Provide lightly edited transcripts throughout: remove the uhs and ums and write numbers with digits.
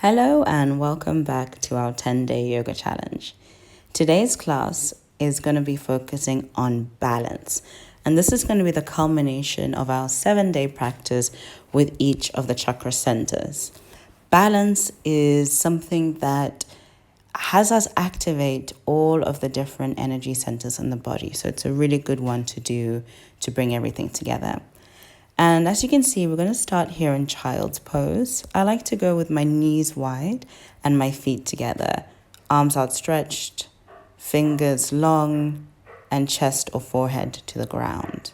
Hello and welcome back to our 10-day yoga challenge. Today's class is going to be focusing on balance. And this is going to be the culmination of our 7-day practice with each of the chakra centers. Balance is something that has us activate all of the different energy centers in the body. So it's a really good one to do to bring everything together. And as you can see, we're going to start here in child's pose. I like to go with my knees wide and my feet together, arms outstretched, fingers long, and chest or forehead to the ground.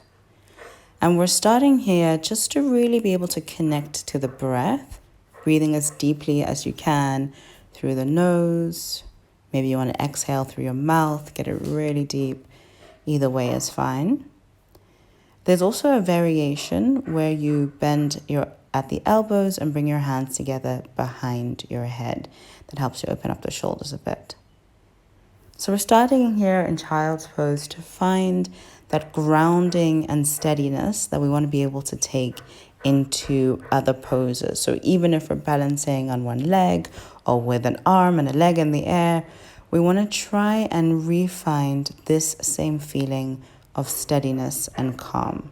And we're starting here just to really be able to connect to the breath, breathing as deeply as you can through the nose. Maybe you want to exhale through your mouth, get it really deep. Either way is fine. There's also a variation where you bend at the elbows and bring your hands together behind your head. That helps you open up the shoulders a bit. So we're starting here in child's pose to find that grounding and steadiness that we want to be able to take into other poses. So even if we're balancing on one leg or with an arm and a leg in the air, we want to try and re-find this same feeling of steadiness and calm.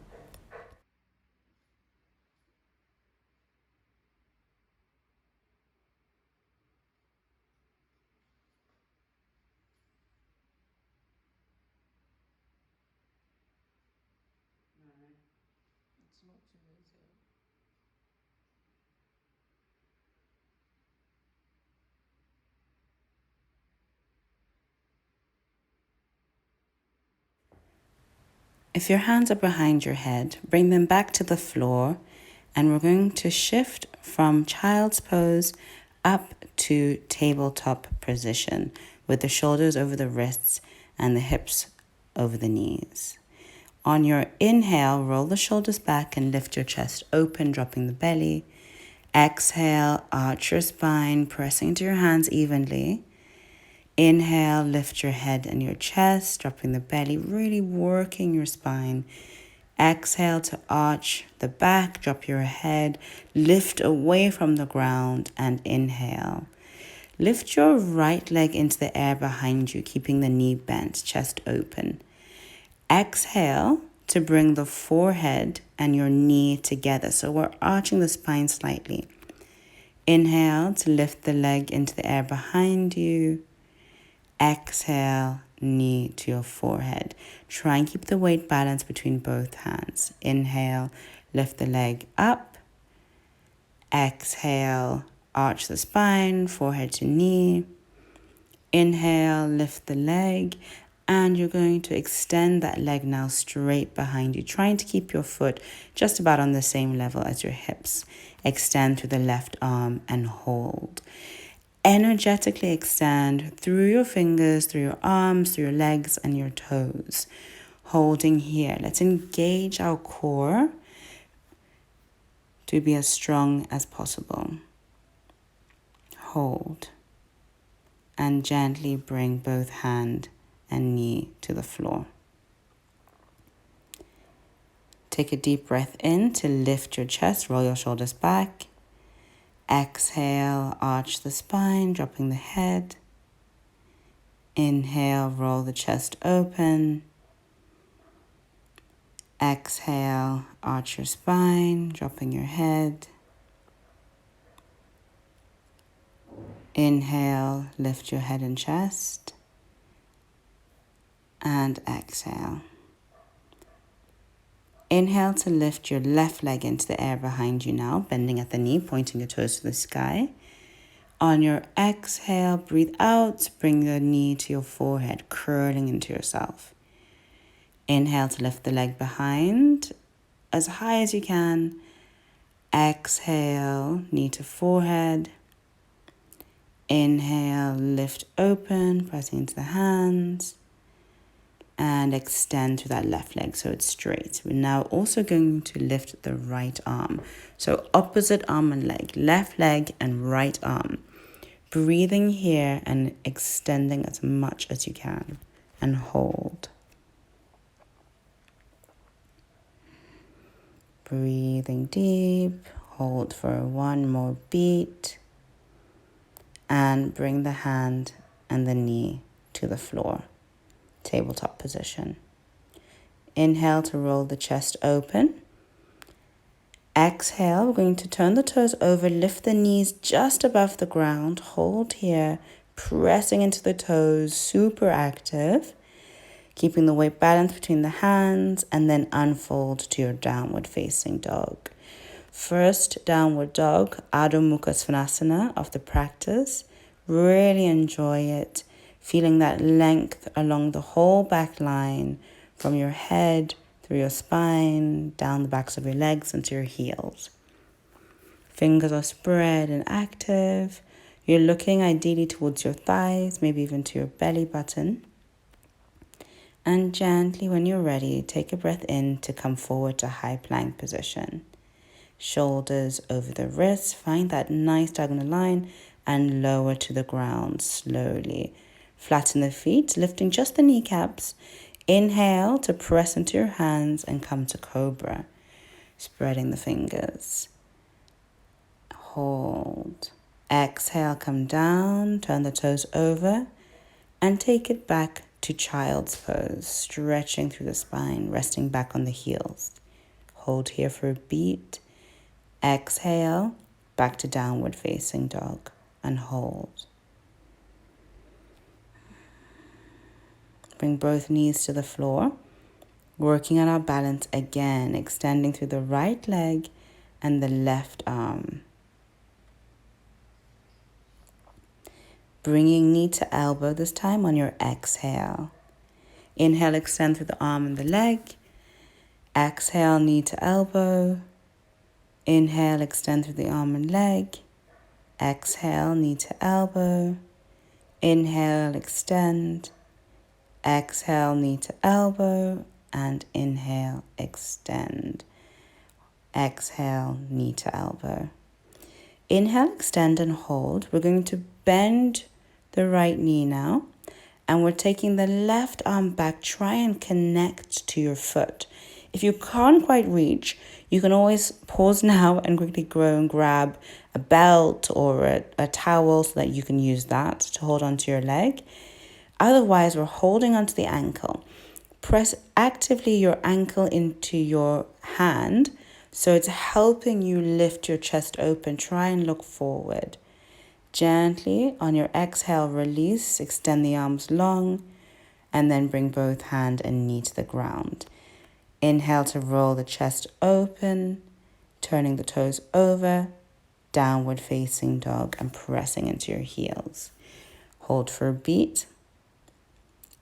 If your hands are behind your head, bring them back to the floor, and we're going to shift from child's pose up to tabletop position with the shoulders over the wrists and the hips over the knees. On your inhale, roll the shoulders back and lift your chest open, dropping the belly. Exhale, arch your spine, pressing into your hands evenly. Inhale, lift your head and your chest, dropping the belly, really working your spine. Exhale to arch the back, drop your head, lift away from the ground, and inhale. Lift your right leg into the air behind you, keeping the knee bent, chest open. Exhale to bring the forehead and your knee together. So we're arching the spine slightly. Inhale to lift the leg into the air behind you. Exhale, knee to your forehead. Try and keep the weight balance between both hands. Inhale, lift the leg up. Exhale, arch the spine, forehead to knee. Inhale, lift the leg. And you're going to extend that leg now straight behind you, trying to keep your foot just about on the same level as your hips. Extend through the left arm and hold. Energetically extend through your fingers, through your arms, through your legs, and your toes. Holding here. Let's engage our core to be as strong as possible. Hold. And gently bring both hand and knee to the floor. Take a deep breath in to lift your chest, roll your shoulders back. Exhale, arch the spine, dropping the head. Inhale, roll the chest open. Exhale, arch your spine, dropping your head. Inhale, lift your head and chest. And exhale. Inhale to lift your left leg into the air behind you now, bending at the knee, pointing your toes to the sky. On your exhale, breathe out, bring the knee to your forehead, curling into yourself. Inhale to lift the leg behind as high as you can. Exhale, knee to forehead. Inhale, lift open, pressing into the hands. And extend to that left leg so it's straight. We're now also going to lift the right arm. So opposite arm and leg, left leg and right arm. Breathing here and extending as much as you can. And hold. Breathing deep. Hold for one more beat. and bring the hand and the knee to the floor, tabletop position. Inhale to roll the chest open. Exhale, we're going to turn the toes over, lift the knees just above the ground, hold here, pressing into the toes, super active, keeping the weight balanced between the hands, and then unfold to your downward facing dog. First downward dog, Adho Mukha Svanasana of the practice. Really enjoy it, feeling that length along the whole back line from your head, through your spine, down the backs of your legs into your heels. Fingers are spread and active. You're looking ideally towards your thighs, maybe even to your belly button. And gently, when you're ready, take a breath in to come forward to high plank position. Shoulders over the wrists, find that nice diagonal line and lower to the ground slowly. Flatten the feet, lifting just the kneecaps. Inhale to press into your hands and come to cobra, spreading the fingers. Hold. Exhale, come down, turn the toes over and take it back to child's pose, stretching through the spine, resting back on the heels. Hold here for a beat. Exhale, back to downward facing dog and hold. Bring both knees to the floor, working on our balance again, extending through the right leg and the left arm. Bringing knee to elbow this time on your exhale. Inhale, extend through the arm and the leg. Exhale, knee to elbow. Inhale, extend through the arm and leg. Exhale, knee to elbow. Inhale, extend. Exhale, knee to elbow. And inhale, extend. Exhale, knee to elbow. Inhale, extend and hold. We're going to bend the right knee now. And we're taking the left arm back. Try and connect to your foot. If you can't quite reach, you can always pause now and quickly go and grab a belt or a towel so that you can use that to hold onto your leg. Otherwise, we're holding onto the ankle. Press actively your ankle into your hand so it's helping you lift your chest open. Try and look forward. Gently, on your exhale, release, extend the arms long, and then bring both hand and knee to the ground. Inhale to roll the chest open, turning the toes over, downward facing dog, and pressing into your heels. Hold for a beat,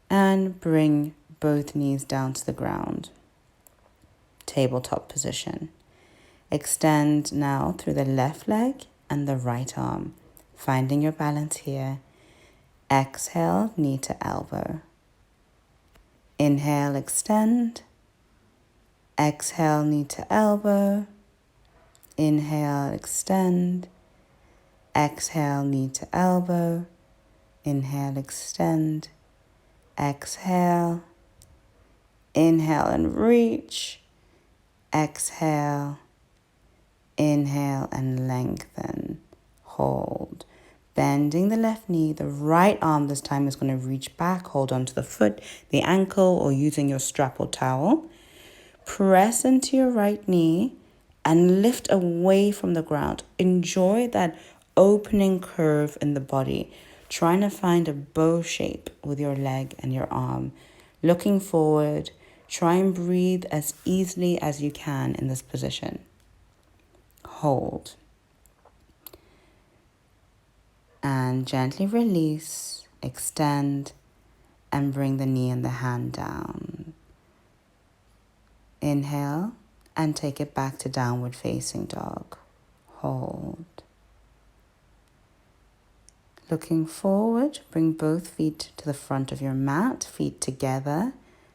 and bring both knees down to the ground. Tabletop position. Extend now through the left leg and the right arm, finding your balance here. Exhale, knee to elbow. Inhale, extend. Exhale, knee to elbow. Inhale, extend. Exhale, knee to elbow. Inhale, extend. Exhale. Inhale and reach. Exhale. Inhale and lengthen. Hold. Bending the left knee, the right arm this time is going to reach back. Hold onto the foot, the ankle, or using your strap or towel. Press into your right knee and lift away from the ground. Enjoy that opening curve in the body. Trying to find a bow shape with your leg and your arm. Looking forward. Try and breathe as easily as you can in this position. Hold. And gently release, extend, and bring the knee and the hand down. Inhale and take it back to downward facing dog. Hold. Looking forward, bring both feet to the front of your mat, feet together,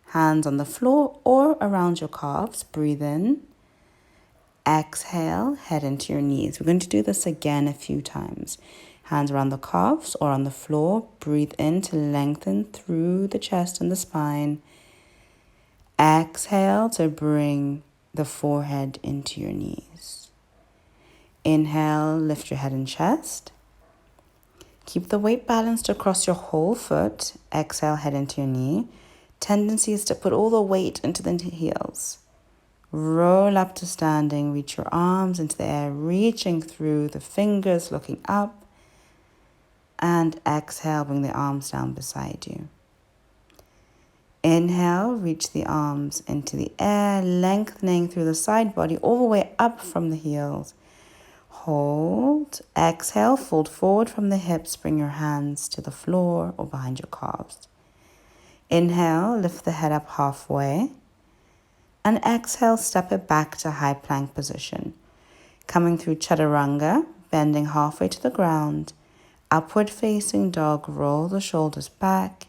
hands on the floor or around your calves. Breathe in. Exhale, head into your knees. We're going to do this again a few times. Hands around the calves or on the floor. Breathe in to lengthen through the chest and the spine. Exhale to bring the forehead into your knees. Inhale, lift your head and chest. Keep the weight balanced across your whole foot. Exhale, head into your knee. Tendency is to put all the weight into the heels. Roll up to standing. Reach your arms into the air, reaching through the fingers, looking up. And exhale, bring the arms down beside you. Inhale, reach the arms into the air, lengthening through the side body all the way up from the heels. Hold. Exhale, fold forward from the hips. Bring your hands to the floor or behind your calves. Inhale, lift the head up halfway. And exhale, step it back to high plank position. Coming through chaturanga, bending halfway to the ground. Upward facing dog, roll the shoulders back.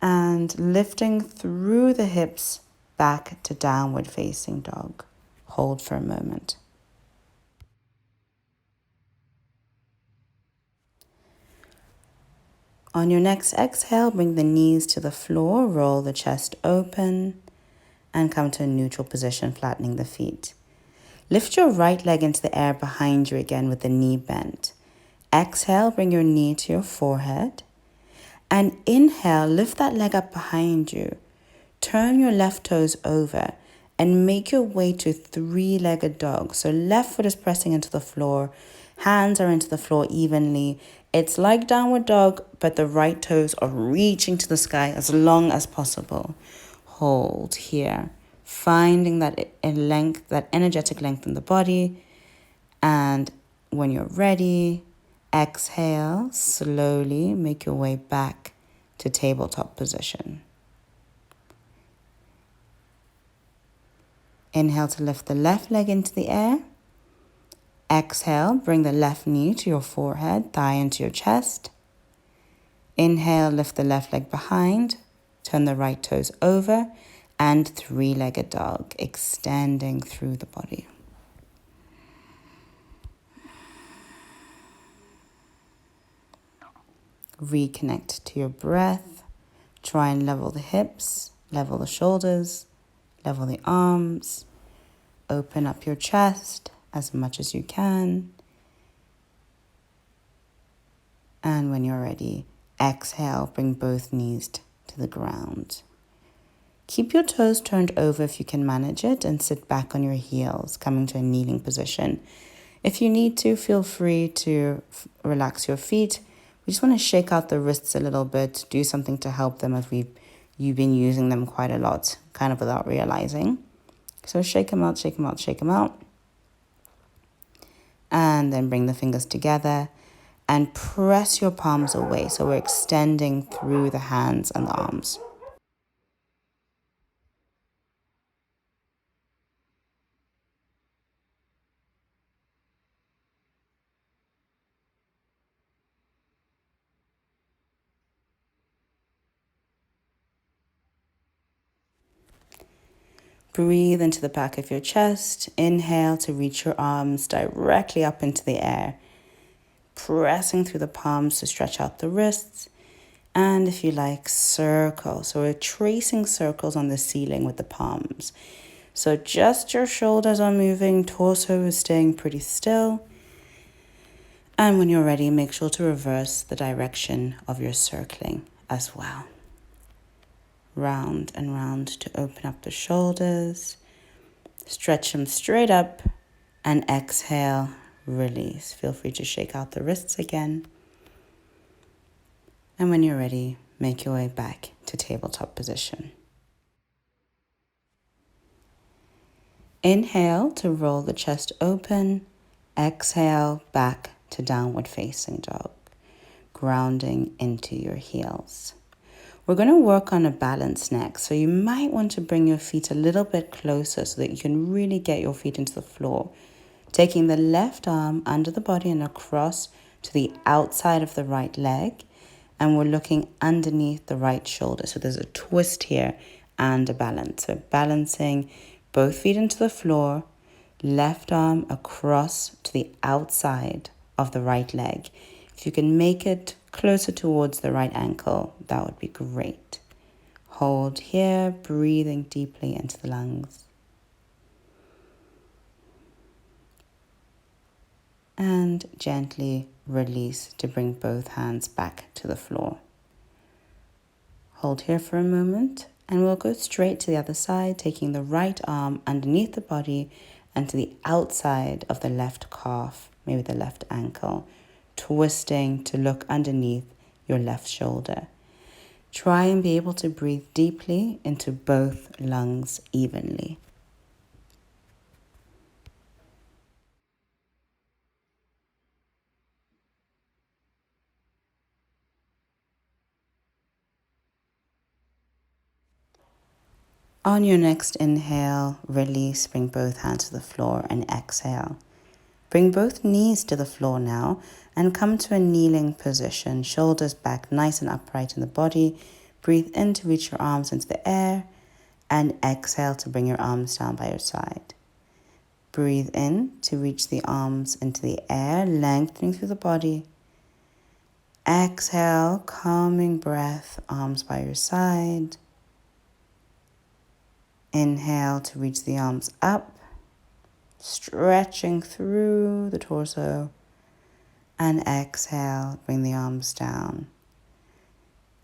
And lifting through the hips back to downward facing dog. Hold for a moment. On your next exhale, bring the knees to the floor, roll the chest open, and come to a neutral position, flattening the feet. Lift your right leg into the air behind you again with the knee bent. Exhale, bring your knee to your forehead. And inhale, lift that leg up behind you. Turn your left toes over and make your way to three-legged dog. So left foot is pressing into the floor. Hands are into the floor evenly. It's like downward dog, but the right toes are reaching to the sky as long as possible. Hold here, finding that length, that energetic length in the body. And when you're ready, exhale, slowly make your way back to tabletop position. Inhale to lift the left leg into the air. Exhale, bring the left knee to your forehead, thigh into your chest. Inhale, lift the left leg behind, turn the right toes over, and three-legged dog, extending through the body. Reconnect to your breath. Try and level the hips, level the shoulders, level the arms. Open up your chest as much as you can. And when you're ready, exhale, bring both knees to the ground. Keep your toes turned over if you can manage it, and sit back on your heels, coming to a kneeling position. If you need to, feel free to relax your feet. We just want to shake out the wrists a little bit, do something to help them if you've been using them quite a lot, kind of without realizing. So shake them out, shake them out, shake them out. And then bring the fingers together and press your palms away. So we're extending through the hands and the arms. Breathe into the back of your chest. Inhale to reach your arms directly up into the air. Pressing through the palms to stretch out the wrists. And if you like, circle. So we're tracing circles on the ceiling with the palms. So just your shoulders are moving, torso is staying pretty still. And when you're ready, make sure to reverse the direction of your circling as well. Round and round to open up the shoulders. Stretch them straight up and exhale, release. Feel free to shake out the wrists again. And when you're ready, make your way back to tabletop position. Inhale to roll the chest open. Exhale back to downward facing dog, grounding into your heels. We're going to work on a balance next, so you might want to bring your feet a little bit closer so that you can really get your feet into the floor. Taking the left arm under the body and across to the outside of the right leg, and we're looking underneath the right shoulder. So there's a twist here and a balance. So balancing both feet into the floor, left arm across to the outside of the right leg. If you can make it closer towards the right ankle, that would be great. Hold here, breathing deeply into the lungs. And gently release to bring both hands back to the floor. Hold here for a moment and we'll go straight to the other side, taking the right arm underneath the body and to the outside of the left calf, maybe the left ankle, twisting to look underneath your left shoulder. Try and be able to breathe deeply into both lungs evenly. On your next inhale, release, bring both hands to the floor and exhale. Bring both knees to the floor now and come to a kneeling position, shoulders back nice and upright in the body. Breathe in to reach your arms into the air and exhale to bring your arms down by your side. Breathe in to reach the arms into the air, lengthening through the body. Exhale, calming breath, arms by your side. Inhale to reach the arms up, stretching through the torso. And exhale, bring the arms down.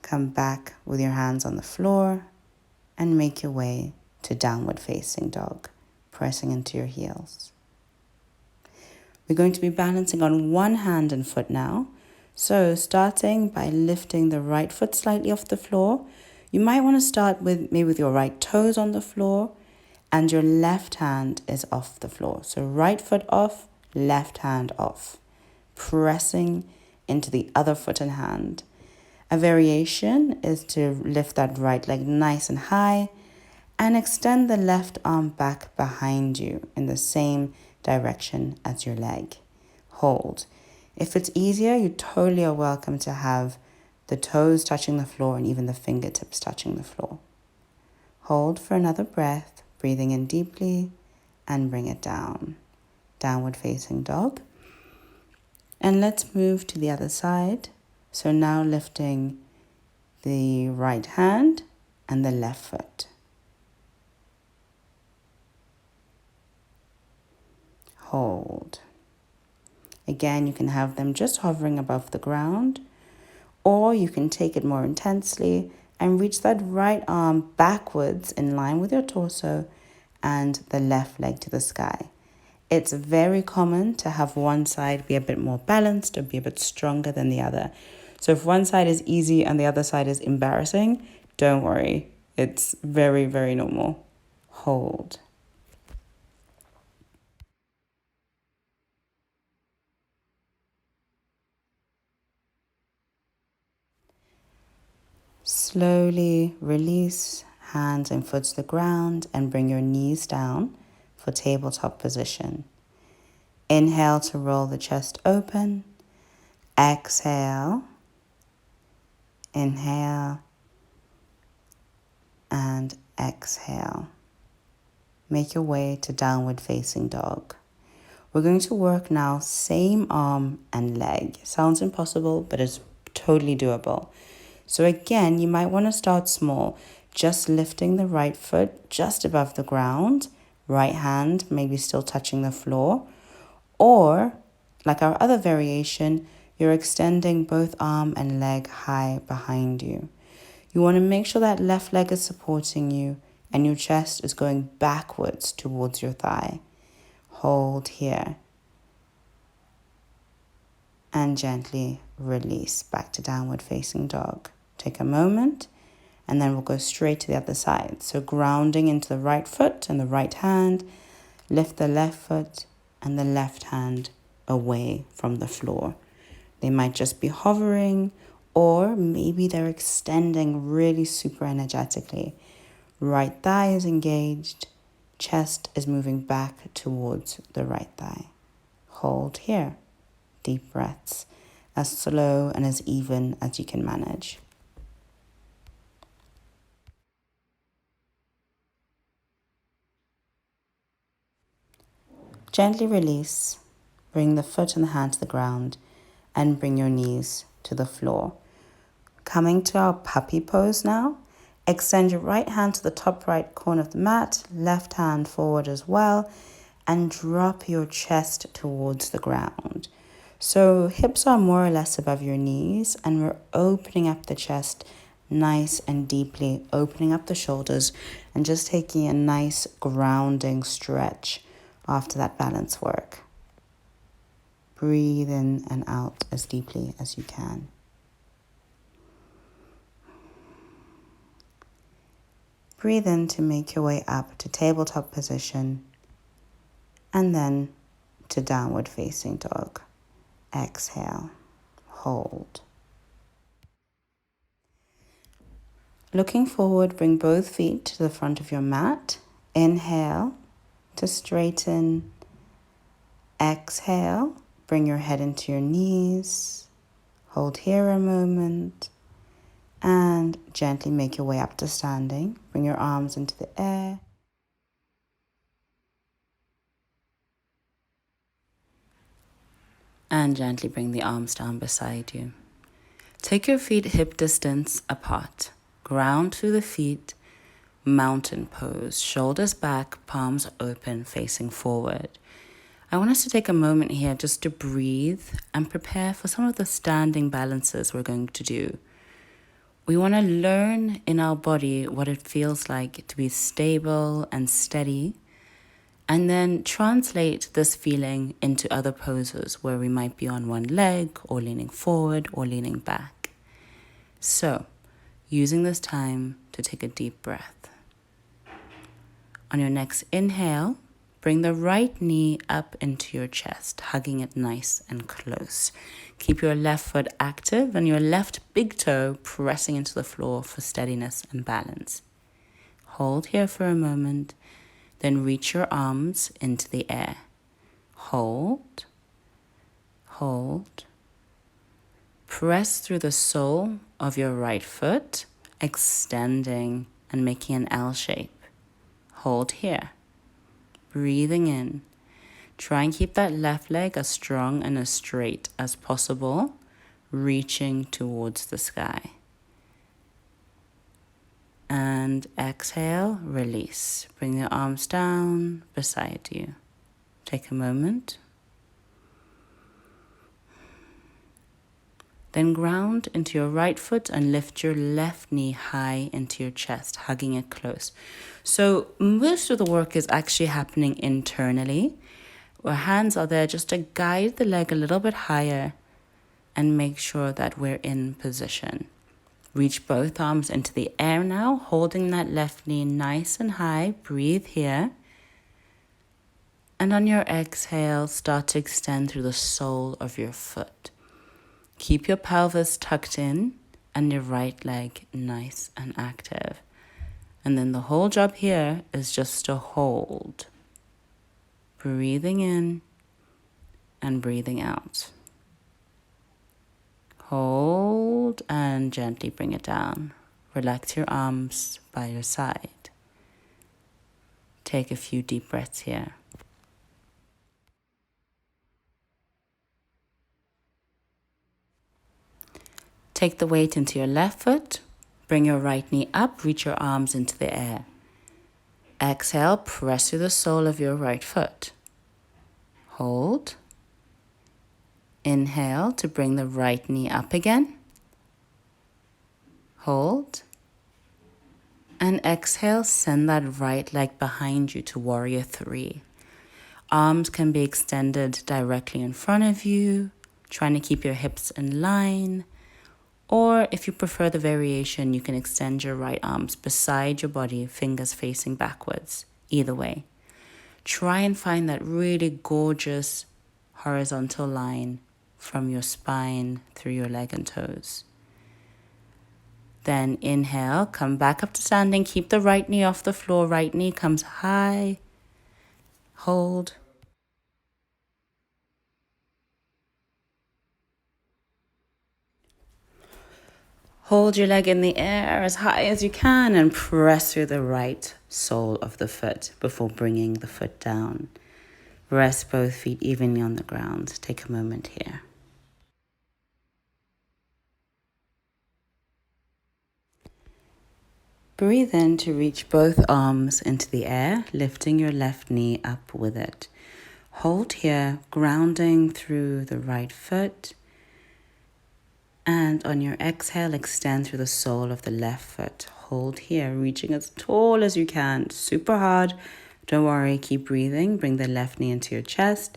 Come back with your hands on the floor and make your way to downward facing dog, pressing into your heels. We're going to be balancing on one hand and foot now. So starting by lifting the right foot slightly off the floor, you might want to start with your right toes on the floor and your left hand is off the floor. So right foot off, left hand off, pressing into the other foot and hand. A variation is to lift that right leg nice and high and extend the left arm back behind you in the same direction as your leg. Hold. If it's easier, you totally are welcome to have the toes touching the floor and even the fingertips touching the floor. Hold for another breath, breathing in deeply and bring it down. Downward facing dog. And let's move to the other side. So now lifting the right hand and the left foot. Hold. Again, you can have them just hovering above the ground, or you can take it more intensely and reach that right arm backwards in line with your torso and the left leg to the sky. It's very common to have one side be a bit more balanced or be a bit stronger than the other. So if one side is easy and the other side is embarrassing, don't worry. It's very, very normal. Hold. Slowly release hands and foot to the ground and bring your knees down for tabletop position. Inhale to roll the chest open. Exhale. Inhale. And exhale. Make your way to downward facing dog. We're going to work now same arm and leg. Sounds impossible, but it's totally doable. So again, you might want to start small, just lifting the right foot just above the ground, right hand maybe still touching the floor, or like our other variation, you're extending both arm and leg high behind you. You want to make sure that left leg is supporting you and your chest is going backwards towards your thigh. Hold here. And gently release back to downward facing dog. Take a moment and then we'll go straight to the other side. So grounding into the right foot and the right hand, lift the left foot and the left hand away from the floor. They might just be hovering or maybe they're extending really super energetically. Right thigh is engaged, chest is moving back towards the right thigh. Hold here. Deep breaths, as slow and as even as you can manage. Gently release, bring the foot and the hand to the ground and bring your knees to the floor. Coming to our puppy pose now, extend your right hand to the top right corner of the mat, left hand forward as well, and drop your chest towards the ground. So hips are more or less above your knees, and we're opening up the chest nice and deeply, opening up the shoulders and just taking a nice grounding stretch after that balance work. Breathe in and out as deeply as you can. Breathe in to make your way up to tabletop position and then to downward facing dog. Exhale, hold. Looking forward, bring both feet to the front of your mat. Inhale to straighten. Exhale, bring your head into your knees. Hold here a moment. And gently make your way up to standing. Bring your arms into the air. And gently bring the arms down beside you. Take your feet hip distance apart. Ground through the feet. Mountain pose. Shoulders back, palms open, facing forward. I want us to take a moment here just to breathe and prepare for some of the standing balances we're going to do. We want to learn in our body what it feels like to be stable and steady, and then translate this feeling into other poses where we might be on one leg or leaning forward or leaning back. So, using this time to take a deep breath. On your next inhale, bring the right knee up into your chest, hugging it nice and close. Keep your left foot active and your left big toe pressing into the floor for steadiness and balance. Hold here for a moment, then reach your arms into the air. Hold, hold. Press through the sole of your right foot, extending and making an L shape. Hold here. Breathing in. Try and keep that left leg as strong and as straight as possible, reaching towards the sky. And exhale, release. Bring your arms down beside you. Take a moment. Then ground into your right foot and lift your left knee high into your chest, hugging it close. So most of the work is actually happening internally. Our hands are there just to guide the leg a little bit higher and make sure that we're in position. Reach both arms into the air now, holding that left knee nice and high. Breathe here. And on your exhale, start to extend through the sole of your foot. Keep your pelvis tucked in and your right leg nice and active. And then the whole job here is just to hold. Breathing in and breathing out. Hold and gently bring it down. Relax your arms by your side. Take a few deep breaths here. Take the weight into your left foot. Bring your right knee up. Reach your arms into the air. Exhale, press through the sole of your right foot. Hold. Inhale to bring the right knee up again. Hold. And exhale, send that right leg behind you to warrior 3. Arms can be extended directly in front of you, trying to keep your hips in line. Or if you prefer the variation, you can extend your right arms beside your body, fingers facing backwards. Either way. Try and find that really gorgeous horizontal line from your spine through your leg and toes. Then inhale, come back up to standing. Keep the right knee off the floor. Right knee comes high. Hold. Hold your leg in the air as high as you can and press through the right sole of the foot before bringing the foot down. Rest both feet evenly on the ground. Take a moment here. Breathe in to reach both arms into the air, lifting your left knee up with it. Hold here, grounding through the right foot. And on your exhale, extend through the sole of the left foot. Hold here, reaching as tall as you can. Super hard. Don't worry, keep breathing. Bring the left knee into your chest.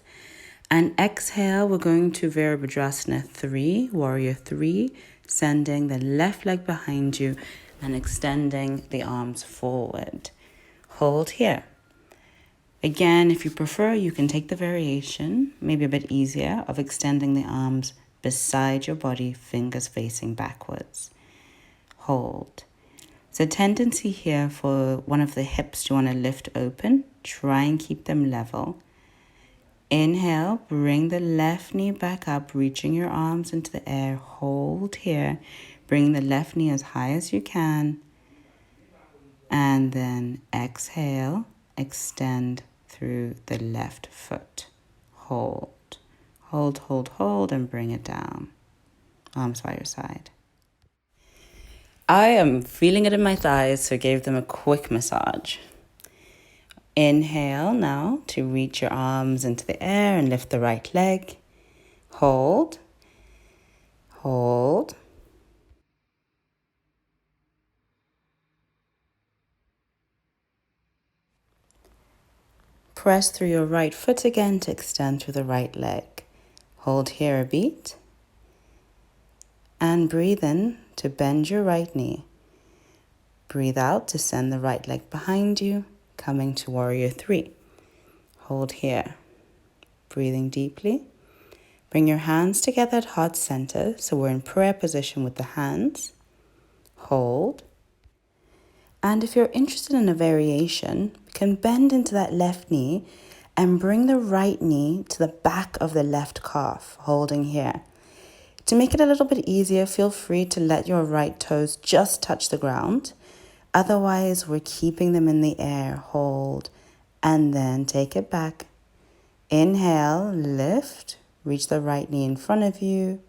And exhale, we're going to Virabhadrasana 3, Warrior 3, sending the left leg behind you and extending the arms forward. Hold here. Again, if you prefer, you can take the variation, maybe a bit easier, of extending the arms beside your body, fingers facing backwards. Hold. There's a tendency here for one of the hips to want to lift open. Try and keep them level. Inhale, bring the left knee back up, reaching your arms into the air. Hold here. Bring the left knee as high as you can. And then exhale, extend through the left foot. Hold. Hold, hold, hold, and bring it down. Arms by your side. I am feeling it in my thighs, so gave them a quick massage. Inhale now to reach your arms into the air and lift the right leg. Hold. Hold. Press through your right foot again to extend through the right leg. Hold here a beat. And breathe in to bend your right knee. Breathe out to send the right leg behind you, coming to Warrior 3. Hold here. Breathing deeply. Bring your hands together at heart center, so we're in prayer position with the hands. Hold. And if you're interested in a variation, you can bend into that left knee and bring the right knee to the back of the left calf, holding here. To make it a little bit easier, feel free to let your right toes just touch the ground. Otherwise, we're keeping them in the air. Hold, and then take it back. Inhale, lift, reach the right knee in front of you.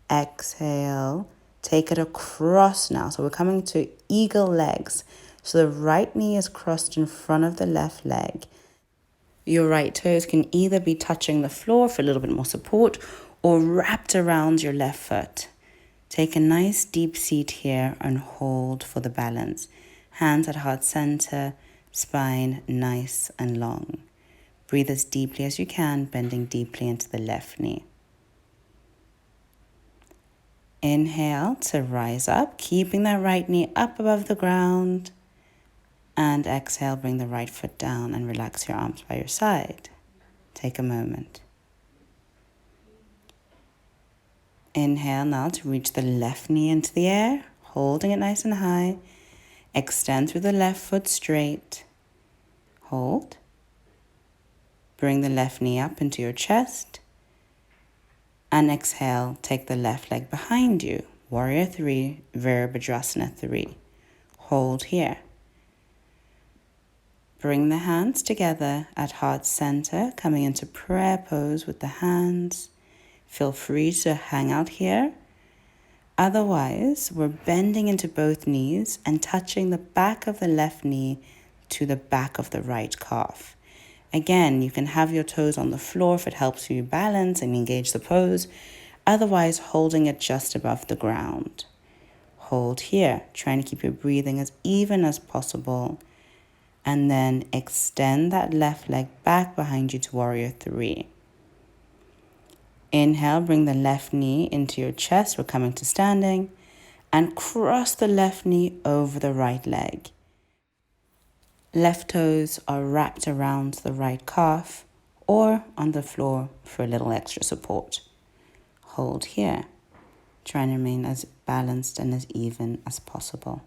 Exhale, take it across now. So we're coming to eagle legs. So the right knee is crossed in front of the left leg. Your right toes can either be touching the floor for a little bit more support or wrapped around your left foot. Take a nice deep seat here and hold for the balance. Hands at heart center, spine nice and long. Breathe as deeply as you can, bending deeply into the left knee. Inhale to rise up, keeping that right knee up above the ground. And exhale, bring the right foot down and relax your arms by your side. Take a moment. Inhale now to reach the left knee into the air, holding it nice and high. Extend through the left foot straight. Hold. Bring the left knee up into your chest. And exhale, take the left leg behind you. Warrior 3, Virabhadrasana 3. Hold here. Bring the hands together at heart center, coming into prayer pose with the hands. Feel free to hang out here. Otherwise, we're bending into both knees and touching the back of the left knee to the back of the right calf. Again, you can have your toes on the floor if it helps you balance and engage the pose. Otherwise, holding it just above the ground. Hold here, trying to keep your breathing as even as possible. And then extend that left leg back behind you to Warrior 3. Inhale, bring the left knee into your chest. We're coming to standing. And cross the left knee over the right leg. Left toes are wrapped around the right calf or on the floor for a little extra support. Hold here. Try and remain as balanced and as even as possible.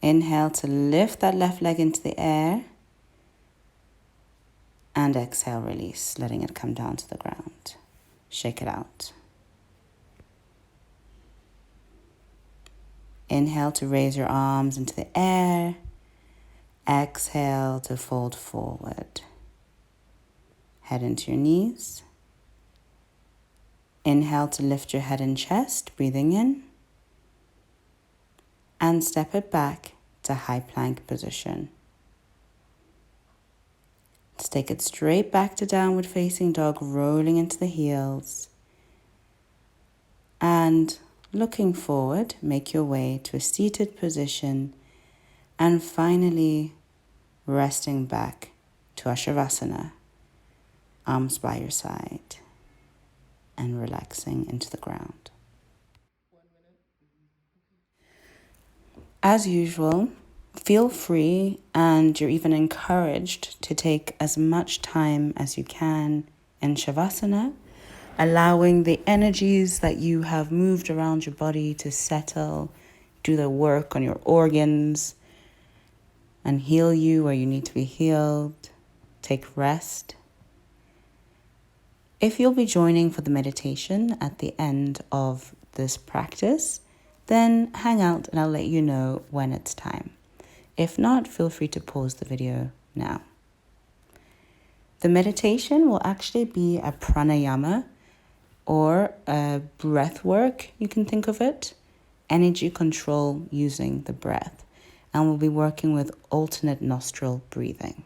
Inhale to lift that left leg into the air. And exhale, release, letting it come down to the ground. Shake it out. Inhale to raise your arms into the air. Exhale to fold forward. Head into your knees. Inhale to lift your head and chest, breathing in. And step it back to high plank position. Let's take it straight back to downward facing dog, rolling into the heels. And looking forward, make your way to a seated position. And finally, resting back to our Shavasana, arms by your side, and relaxing into the ground. As usual, feel free and you're even encouraged to take as much time as you can in Shavasana, allowing the energies that you have moved around your body to settle, do the work on your organs, and heal you where you need to be healed. Take rest. If you'll be joining for the meditation at the end of this practice, then hang out and I'll let you know when it's time. If not, feel free to pause the video now. The meditation will actually be a pranayama or a breath work, you can think of it, energy control using the breath. And we'll be working with alternate nostril breathing.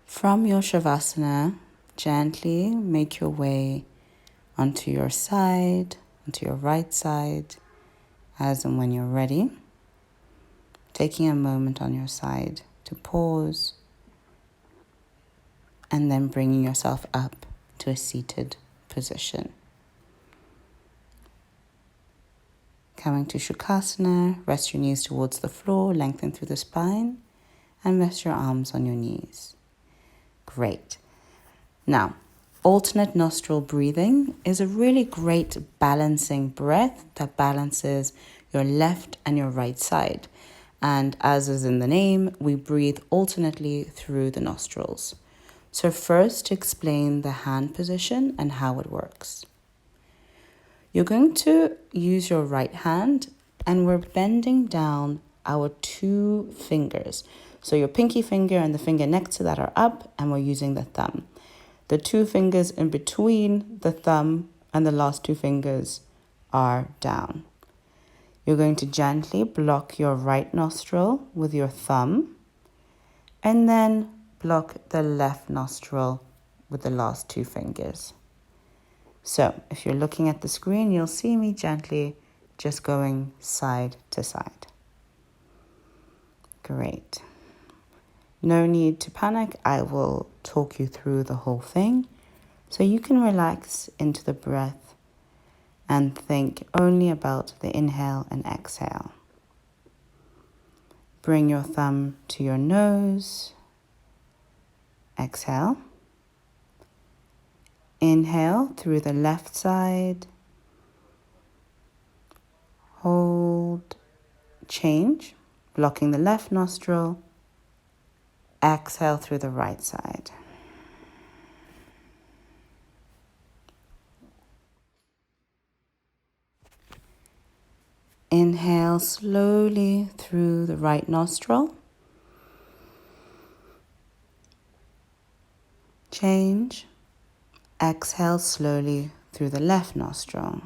From your Shavasana, gently make your way onto your side, onto your right side, as and when you're ready. Taking a moment on your side to pause, and then bringing yourself up to a seated position. Coming to Shukrasana, rest your knees towards the floor, lengthen through the spine, and rest your arms on your knees. Great. Now, alternate nostril breathing is a really great balancing breath that balances your left and your right side. And as is in the name, we breathe alternately through the nostrils. So first, to explain the hand position and how it works. You're going to use your right hand and we're bending down our two fingers. So your pinky finger and the finger next to that are up and we're using the thumb. The two fingers in between the thumb and the last two fingers are down. You're going to gently block your right nostril with your thumb and then block the left nostril with the last two fingers. So if you're looking at the screen, you'll see me gently just going side to side. Great. No need to panic. I will talk you through the whole thing so you can relax into the breath and think only about the inhale and exhale. Bring your thumb to your nose. Exhale. Inhale through the left side. Hold. Change. Blocking the left nostril. Exhale through the right side. Inhale slowly through the right nostril. Change. Exhale slowly through the left nostril.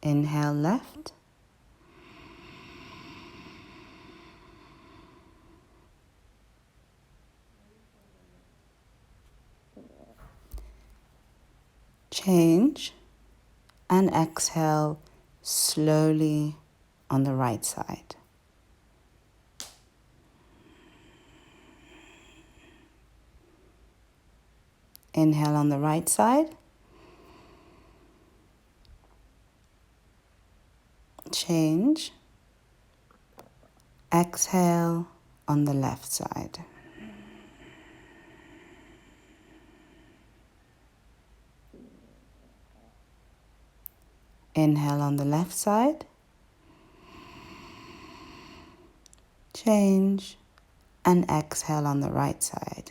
Inhale left. Change and exhale slowly on the right side. Inhale on the right side. Change. Exhale on the left side. Inhale on the left side. Change and exhale on the right side.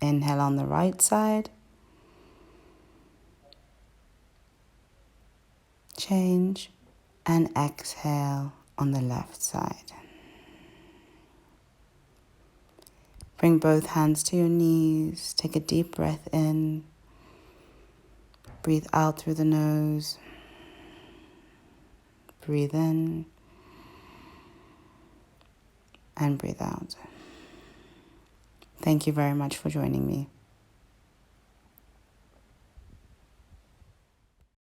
Inhale on the right side. Change and exhale on the left side. Bring both hands to your knees. Take a deep breath in. Breathe out through the nose. Breathe in. And breathe out. Thank you very much for joining me.